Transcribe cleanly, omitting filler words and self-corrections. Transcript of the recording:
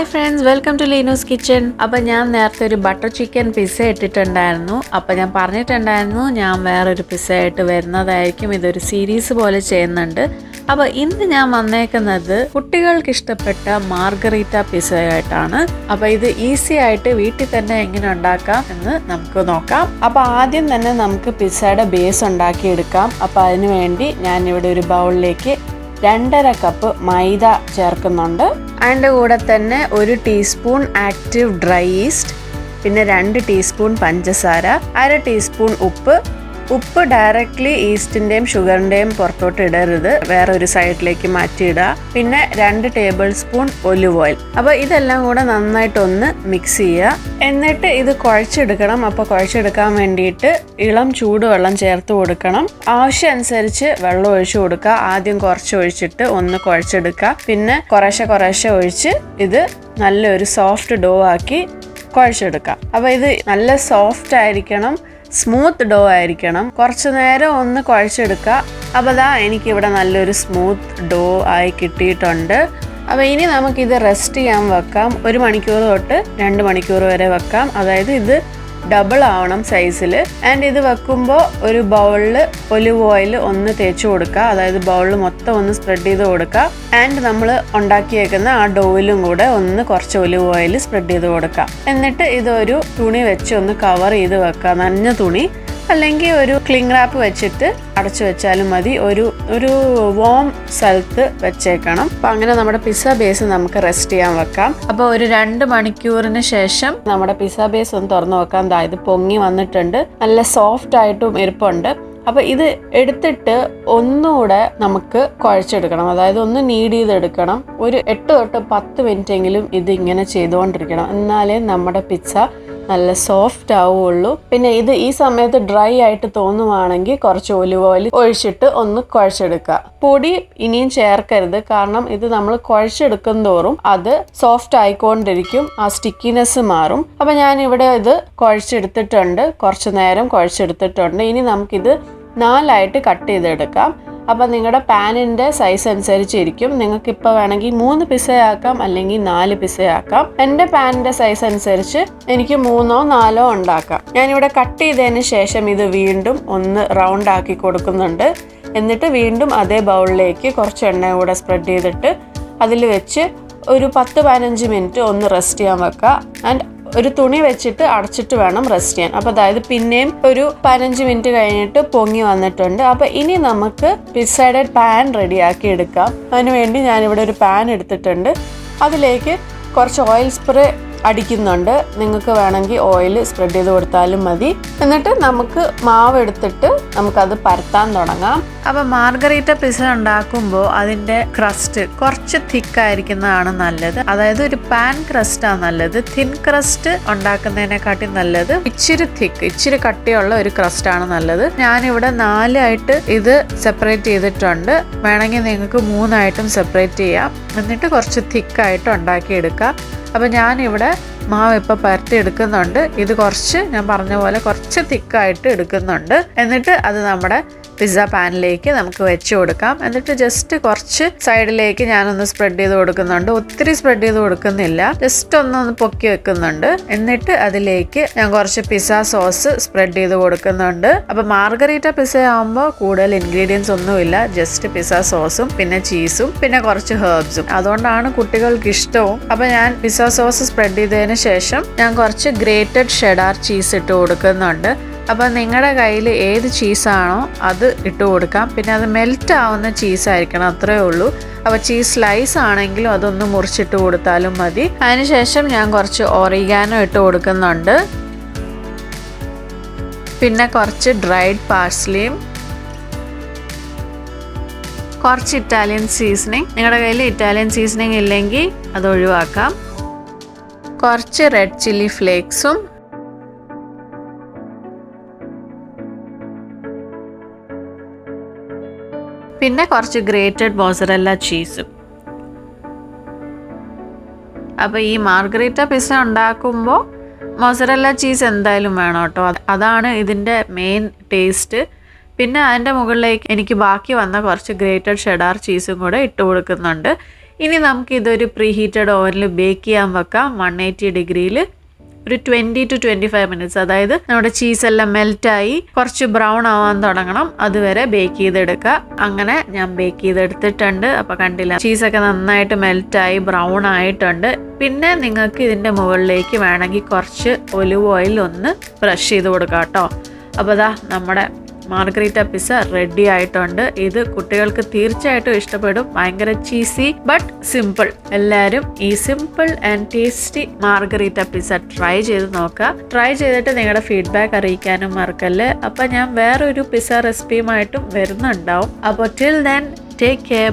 Hi friends, welcome to Leenu's kitchen. അപ്പോൾ ഞാൻ നേരത്തെ ഒരു ബട്ടർ ചിക്കൻ പിസ്സ ഇട്ടിട്ടുണ്ടായിരുന്നു. അപ്പോൾ ഞാൻ പറഞ്ഞിട്ടുണ്ടായിരുന്നു ഞാൻ വേറൊരു പിസ്സ ആയിട്ട് വരുന്നതായിരിക്കും. ഇതൊരു സീരീസ് പോലെ ചെയ്യുന്നുണ്ട്. അപ്പോൾ ഇന്ന് ഞാൻ വന്നേക്കുന്നത് കുട്ടികൾക്ക് ഇഷ്ടപ്പെട്ട മാർഗരീറ്റ പിസ്സയായിട്ടാണ്. അപ്പോൾ ഇത് ഈസി ആയിട്ട് വീട്ടിൽ തന്നെ എങ്ങനെ ഉണ്ടാക്കാം എന്ന് നമുക്ക് നോക്കാം. അപ്പോൾ ആദ്യം തന്നെ നമുക്ക് പിസ്സയുടെ ബേസ് ഉണ്ടാക്കിയെടുക്കാം. അപ്പോൾ അതിന് വേണ്ടി ഞാൻ ഇവിടെ ഒരു ബൗളിലേക്ക് 2.5 കപ്പ് മൈദ ചേർക്കുന്നുണ്ട്. അതിൻ്റെ കൂടെ തന്നെ 1 ടീസ്പൂൺ ആക്റ്റീവ് ഡ്രൈ ഈസ്റ്റ്, പിന്നെ 2 ടീസ്പൂൺ പഞ്ചസാര, 1/2 ടീസ്പൂൺ ഉപ്പ് ഡയറക്റ്റ്ലി ഈസ്റ്റിൻ്റെയും ഷുഗറിൻ്റെയും പുറത്തോട്ട് ഇടരുത്, വേറെ ഒരു സൈഡിലേക്ക് മാറ്റിയിടുക. പിന്നെ 2 ടേബിൾ സ്പൂൺ ഒലിവ് ഓയിൽ. അപ്പോൾ ഇതെല്ലാം കൂടെ നന്നായിട്ടൊന്ന് മിക്സ് ചെയ്യുക. എന്നിട്ട് ഇത് കുഴച്ചെടുക്കണം. അപ്പോൾ കുഴച്ചെടുക്കാൻ വേണ്ടിയിട്ട് ഇളം ചൂടുവെള്ളം ചേർത്ത് കൊടുക്കണം. ആവശ്യമനുസരിച്ച് വെള്ളം ഒഴിച്ചു കൊടുക്കുക. ആദ്യം കുറച്ച് ഒഴിച്ചിട്ട് ഒന്ന് കുഴച്ചെടുക്കുക. പിന്നെ കുറേശ്ശെ ഒഴിച്ച് ഇത് നല്ലൊരു സോഫ്റ്റ് ഡോ ആക്കി കുഴച്ചെടുക്കുക. അപ്പോൾ ഇത് നല്ല സോഫ്റ്റ് ആയിരിക്കണം, സ്മൂത്ത് ഡോ ആയിരിക്കണം. കുറച്ച് നേരം ഒന്ന് കുഴച്ചെടുക്കുക. അപ്പോൾ എനിക്കിവിടെ നല്ലൊരു സ്മൂത്ത് ഡോ ആയി കിട്ടിയിട്ടുണ്ട്. അപ്പോൾ ഇനി നമുക്കിത് റെസ്റ്റ് ചെയ്യാൻ വെക്കാം. 1 മണിക്കൂർ തൊട്ട് 2 മണിക്കൂർ വരെ വെക്കാം. അതായത് ഇത് ഡബിൾ ആവണം സൈസിൽ. ആൻഡ് ഇത് വെക്കുമ്പോൾ ഒരു ബൗളിൽ ഒലിവ് ഓയിൽ ഒന്ന് തേച്ച് കൊടുക്കുക. അതായത് ബൗളിൽ മൊത്തം ഒന്ന് സ്പ്രെഡ് ചെയ്ത് കൊടുക്കുക. ആൻഡ് നമ്മൾ ഉണ്ടാക്കിയേക്കുന്ന ആ ഡോയിലും കൂടെ ഒന്ന് കുറച്ച് ഒലിവ് ഓയിൽ സ്പ്രെഡ് ചെയ്ത് കൊടുക്കുക. എന്നിട്ട് ഇതൊരു തുണി വെച്ച് ഒന്ന് കവർ ചെയ്ത് വെക്കുക. നനഞ്ഞ തുണി അല്ലെങ്കിൽ ഒരു ക്ലിംഗ് റാപ്പ് വെച്ചിട്ട് അടച്ചു വെച്ചാലും മതി. ഒരു വാം സ്ഥലത്ത് വെച്ചേക്കണം. അപ്പം അങ്ങനെ നമ്മുടെ പിസ്സ ബേസ് നമുക്ക് റെസ്റ്റ് ചെയ്യാൻ വെക്കാം. അപ്പോൾ ഒരു 2 മണിക്കൂറിന് ശേഷം നമ്മുടെ പിസ്സ ബേസ് ഒന്ന് തുറന്നു വെക്കാം. ഇത് പൊങ്ങി വന്നിട്ടുണ്ട്, നല്ല സോഫ്റ്റ് ആയിട്ടും ഇരിപ്പുണ്ട്. അപ്പോൾ ഇത് എടുത്തിട്ട് ഒന്നുകൂടെ നമുക്ക് കുഴച്ചെടുക്കണം. അതായത് ഒന്ന് നീഡ് ചെയ്തെടുക്കണം. ഒരു 8 തൊട്ട് 10 മിനിറ്റ് എങ്കിലും ഇത് ഇങ്ങനെ ചെയ്തുകൊണ്ടിരിക്കണം. എന്നാലേ നമ്മുടെ പിസ്സ നല്ല സോഫ്റ്റ് ആവുള്ളൂ. പിന്നെ ഇത് ഈ സമയത്ത് ഡ്രൈ ആയിട്ട് തോന്നുവാണെങ്കിൽ കുറച്ച് ഒലിവ് ഓയിൽ ഒഴിച്ചിട്ട് ഒന്ന് കുഴച്ചെടുക്കുക. പൊടി ഇനിയും ചേർക്കരുത്, കാരണം ഇത് നമ്മൾ കുഴച്ചെടുക്കും തോറും അത് സോഫ്റ്റ് ആയിക്കൊണ്ടിരിക്കും, ആ സ്റ്റിക്കിനെസ് മാറും. അപ്പം ഞാനിവിടെ ഇത് കുഴച്ചെടുത്തിട്ടുണ്ട്, കുറച്ച് നേരം കുഴച്ചെടുത്തിട്ടുണ്ട്. ഇനി നമുക്കിത് 4 കട്ട് ചെയ്തെടുക്കാം. അപ്പം നിങ്ങളുടെ പാനിൻ്റെ സൈസ് അനുസരിച്ചിരിക്കും. നിങ്ങൾക്ക് ഇപ്പോൾ വേണമെങ്കിൽ 3 പിസ്സയാക്കാം, അല്ലെങ്കിൽ 4 പിസ്സയാക്കാം. എൻ്റെ പാനിൻ്റെ സൈസ് അനുസരിച്ച് എനിക്ക് 3ഓ 4ഓ ഉണ്ടാക്കാം. ഞാനിവിടെ കട്ട് ചെയ്തതിന് ശേഷം ഇത് വീണ്ടും ഒന്ന് റൗണ്ട് ആക്കി കൊടുക്കുന്നുണ്ട്. എന്നിട്ട് വീണ്ടും അതേ ബൗളിലേക്ക് കുറച്ച് എണ്ണ കൂടെ സ്പ്രെഡ് ചെയ്തിട്ട് അതിൽ വെച്ച് ഒരു 10-15 മിനിറ്റ് ഒന്ന് റെസ്റ്റ് ചെയ്യാൻ വെക്കുക. ആൻഡ് ഒരു തുണി വെച്ചിട്ട് അടച്ചിട്ട് വേണം റെസ്റ്റ് ചെയ്യാൻ. അപ്പോൾ അതായത് പിന്നെയും ഒരു 15 മിനിറ്റ് കഴിഞ്ഞിട്ട് പൊങ്ങി വന്നിട്ടുണ്ട്. അപ്പോൾ ഇനി നമുക്ക് പിസ്സയുടെ പാൻ റെഡിയാക്കി എടുക്കാം. അതിനുവേണ്ടി ഞാനിവിടെ ഒരു പാൻ എടുത്തിട്ടുണ്ട്. അതിലേക്ക് കുറച്ച് ഓയിൽ സ്പ്രേ അടിക്കുന്നുണ്ട്. നിങ്ങൾക്ക് വേണമെങ്കിൽ ഓയിൽ സ്പ്രെഡ് ചെയ്ത് കൊടുത്താലും മതി. എന്നിട്ട് നമുക്ക് മാവ് എടുത്തിട്ട് നമുക്കത് പരത്താൻ തുടങ്ങാം. അപ്പോൾ മാർഗരീറ്റ പിസ്സ ഉണ്ടാക്കുമ്പോൾ അതിൻ്റെ ക്രസ്റ്റ് കുറച്ച് തിക്കായിരിക്കുന്നതാണ് നല്ലത്. അതായത് ഒരു പാൻ ക്രസ്റ്റാണ് നല്ലത്. തിൻ ക്രസ്റ്റ് ഉണ്ടാക്കുന്നതിനെക്കാട്ടി നല്ലത് ഇച്ചിരി കട്ടിയുള്ള ഒരു ക്രസ്റ്റാണ് നല്ലത്. ഞാനിവിടെ 4 ആയിട്ട് ഇത് സെപ്പറേറ്റ് ചെയ്തിട്ടുണ്ട്. വേണമെങ്കിൽ നിങ്ങൾക്ക് 3 ആയിട്ടും സെപ്പറേറ്റ് ചെയ്യാം. എന്നിട്ട് കുറച്ച് തിക്കായിട്ട് ഉണ്ടാക്കിയെടുക്കാം. അപ്പോൾ ഞാനിവിടെ മാവ് ഇപ്പോൾ പരത്തി എടുക്കുന്നുണ്ട്. ഇത് കുറച്ച് ഞാൻ പറഞ്ഞ പോലെ കുറച്ച് തിക്കായിട്ട് എടുക്കുന്നുണ്ട്. എന്നിട്ട് അത് നമ്മുടെ പിസ്സ പാനിലേക്ക് നമുക്ക് വെച്ച് കൊടുക്കാം. എന്നിട്ട് ജസ്റ്റ് കുറച്ച് സൈഡിലേക്ക് ഞാനൊന്ന് സ്പ്രെഡ് ചെയ്ത് കൊടുക്കുന്നുണ്ട്. ഒത്തിരി സ്പ്രെഡ് ചെയ്ത് കൊടുക്കുന്നില്ല, ജസ്റ്റ് ഒന്ന് പൊക്കി വെക്കുന്നുണ്ട്. എന്നിട്ട് അതിലേക്ക് ഞാൻ കുറച്ച് പിസ്സ സോസ് സ്പ്രെഡ് ചെയ്ത് കൊടുക്കുന്നുണ്ട്. അപ്പോൾ മാർഗരീറ്റ പിസ്സ ആകുമ്പോൾ കൂടുതൽ ഇൻഗ്രീഡിയൻസ് ഒന്നുമില്ല, ജസ്റ്റ് പിസ്സ സോസും പിന്നെ ചീസും പിന്നെ കുറച്ച് ഹെർബ്സും. അതുകൊണ്ടാണ് കുട്ടികൾക്ക് ഇഷ്ടവും. അപ്പോൾ ഞാൻ പിസ്സ സോസ് സ്പ്രെഡ് ചെയ്തതിന് ശേഷം ഞാൻ കുറച്ച് ഗ്രേറ്റഡ് ഷെഡാർ ചീസ് ഇട്ട് കൊടുക്കുന്നുണ്ട്. അപ്പോൾ നിങ്ങളുടെ കയ്യിൽ ഏത് ചീസാണോ അത് ഇട്ട് കൊടുക്കാം. പിന്നെ അത് മെൽറ്റ് ആവുന്ന ചീസായിരിക്കണം, അത്രയേ ഉള്ളൂ. അപ്പോൾ ചീസ് സ്ലൈസ് ആണെങ്കിലും അതൊന്ന് മുറിച്ചിട്ട് കൊടുത്താലും മതി. അതിനുശേഷം ഞാൻ കുറച്ച് ഒറിഗാനോ ഇട്ട് കൊടുക്കുന്നുണ്ട്. പിന്നെ കുറച്ച് ഡ്രൈഡ് പാഴ്സ്ലിയും, കുറച്ച് ഇറ്റാലിയൻ സീസണിങ്. നിങ്ങളുടെ കയ്യിൽ ഇറ്റാലിയൻ സീസണിങ് ഇല്ലെങ്കിൽ അത് ഒഴിവാക്കാം. കുറച്ച് റെഡ് ചില്ലി ഫ്ലേക്സും, പിന്നെ കുറച്ച് ഗ്രേറ്റഡ് മോസറല്ല ചീസും. അപ്പോൾ ഈ മാർഗരീറ്റ പിസ്സ ഉണ്ടാക്കുമ്പോൾ മോസറല്ല ചീസ് എന്തായാലും വേണം കേട്ടോ. അതാണ് ഇതിൻ്റെ മെയിൻ ടേസ്റ്റ്. പിന്നെ അതിൻ്റെ മുകളിലേക്ക് എനിക്ക് ബാക്കി വന്ന കുറച്ച് ഗ്രേറ്റഡ് ഷെഡാർ ചീസും കൂടെ ഇട്ട് കൊടുക്കുന്നുണ്ട്. ഇനി നമുക്ക് ഇതൊരു പ്രീ ഹീറ്റഡ് ഓവനിൽ ബേക്ക് ചെയ്യാൻ വെക്കാം 180 ഡിഗ്രിയിൽ ഒരു 20 to 25 മിനിറ്റ്സ്. അതായത് നമ്മുടെ ചീസെല്ലാം മെൽറ്റായി കുറച്ച് ബ്രൗൺ ആവാൻ തുടങ്ങണം, അതുവരെ ബേക്ക് ചെയ്തെടുക്കുക. അങ്ങനെ ഞാൻ ബേക്ക് ചെയ്തെടുത്തിട്ടുണ്ട്. അപ്പോൾ കണ്ടില്ല, ചീസൊക്കെ നന്നായിട്ട് മെൽറ്റായി ബ്രൗൺ ആയിട്ടുണ്ട്. പിന്നെ നിങ്ങൾക്ക് ഇതിൻ്റെ മുകളിലേക്ക് വേണമെങ്കിൽ കുറച്ച് ഒലിവ് ഓയിൽ ഒന്ന് ബ്രഷ് ചെയ്ത് കൊടുക്കാം കേട്ടോ. അപ്പോൾ ദാ നമ്മുടെ മാർഗരീറ്റ പിസ്സ റെഡി ആയിട്ടുണ്ട്. ഇത് കുട്ടികൾക്ക് തീർച്ചയായിട്ടും ഇഷ്ടപ്പെടും. ഭയങ്കര ചീസി ബട്ട് സിമ്പിൾ. എല്ലാവരും ഈ simple and tasty margherita pizza try ചെയ്ത് നോക്കുക. ട്രൈ ചെയ്തിട്ട് നിങ്ങളുടെ ഫീഡ്ബാക്ക് അറിയിക്കാനും മറക്കല്ലേ. അപ്പം ഞാൻ വേറൊരു പിസ്സ റെസിപ്പിയുമായിട്ടും വരുന്നുണ്ടാവും. അപ്പോൾ ടിൽ ദെൻ ടേക്ക് കെയർ.